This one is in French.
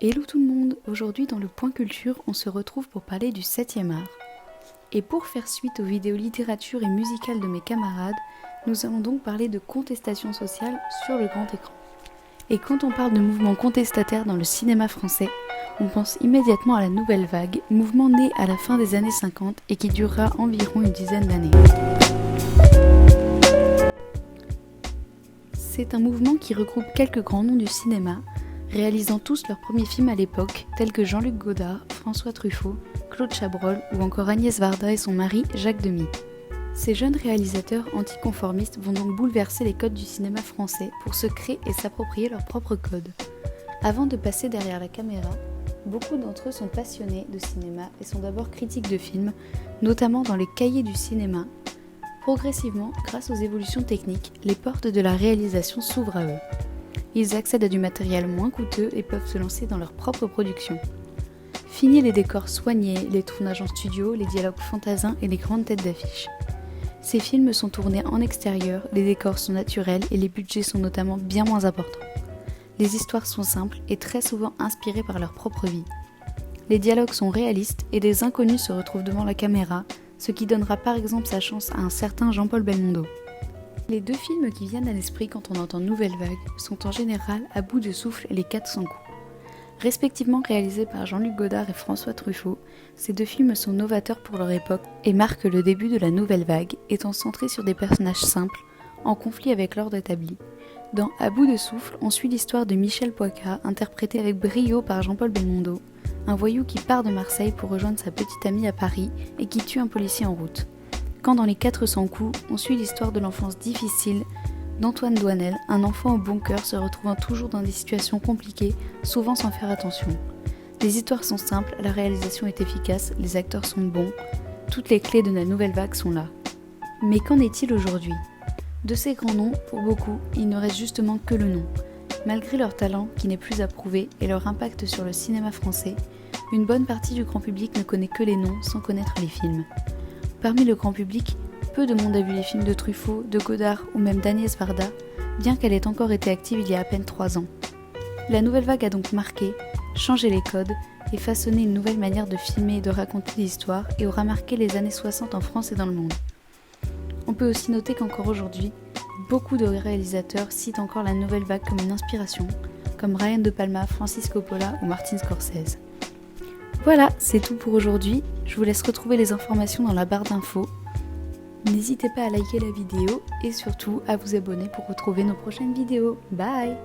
Hello tout le monde, aujourd'hui dans le Point Culture, on se retrouve pour parler du 7e art. Et pour faire suite aux vidéos littérature et musicales de mes camarades, nous allons donc parler de contestation sociale sur le grand écran. Et quand on parle de mouvement contestataire dans le cinéma français, on pense immédiatement à la Nouvelle Vague, mouvement né à la fin des années 50 et qui durera environ une dizaine d'années. C'est un mouvement qui regroupe quelques grands noms du cinéma, réalisant tous leurs premiers films à l'époque, tels que Jean-Luc Godard, François Truffaut, Claude Chabrol ou encore Agnès Varda et son mari Jacques Demy. Ces jeunes réalisateurs anticonformistes vont donc bouleverser les codes du cinéma français pour se créer et s'approprier leurs propres codes. Avant de passer derrière la caméra, beaucoup d'entre eux sont passionnés de cinéma et sont d'abord critiques de films, notamment dans les cahiers du cinéma. Progressivement, grâce aux évolutions techniques, les portes de la réalisation s'ouvrent à eux. Ils accèdent à du matériel moins coûteux et peuvent se lancer dans leur propre production. Fini les décors soignés, les tournages en studio, les dialogues fantasins et les grandes têtes d'affiche. Ces films sont tournés en extérieur, les décors sont naturels et les budgets sont notamment bien moins importants. Les histoires sont simples et très souvent inspirées par leur propre vie. Les dialogues sont réalistes et des inconnus se retrouvent devant la caméra, ce qui donnera par exemple sa chance à un certain Jean-Paul Belmondo. Les deux films qui viennent à l'esprit quand on entend Nouvelle Vague sont en général À bout de souffle et Les 400 coups. Respectivement réalisés par Jean-Luc Godard et François Truffaut, ces deux films sont novateurs pour leur époque et marquent le début de la Nouvelle Vague, étant centrés sur des personnages simples, en conflit avec l'ordre établi. Dans À bout de souffle, on suit l'histoire de Michel Poicat, interprété avec brio par Jean-Paul Belmondo, un voyou qui part de Marseille pour rejoindre sa petite amie à Paris et qui tue un policier en route. Quand dans Les 400 coups, on suit l'histoire de l'enfance difficile d'Antoine Doinel, un enfant au bon cœur se retrouvant toujours dans des situations compliquées, souvent sans faire attention. Les histoires sont simples, la réalisation est efficace, les acteurs sont bons, toutes les clés de la Nouvelle Vague sont là. Mais qu'en est-il aujourd'hui ? De ces grands noms, pour beaucoup, il ne reste justement que le nom. Malgré leur talent, qui n'est plus à prouver, et leur impact sur le cinéma français, une bonne partie du grand public ne connaît que les noms sans connaître les films. Parmi le grand public, peu de monde a vu les films de Truffaut, de Godard ou même d'Agnès Varda, bien qu'elle ait encore été active il y a à peine 3 ans. La Nouvelle Vague a donc marqué, changé les codes et façonné une nouvelle manière de filmer et de raconter l'histoire et aura marqué les années 60 en France et dans le monde. On peut aussi noter qu'encore aujourd'hui, beaucoup de réalisateurs citent encore la Nouvelle Vague comme une inspiration, comme Brian De Palma, Francis Coppola ou Martin Scorsese. Voilà, c'est tout pour aujourd'hui. Je vous laisse retrouver les informations dans la barre d'infos. N'hésitez pas à liker la vidéo et surtout à vous abonner pour retrouver nos prochaines vidéos. Bye!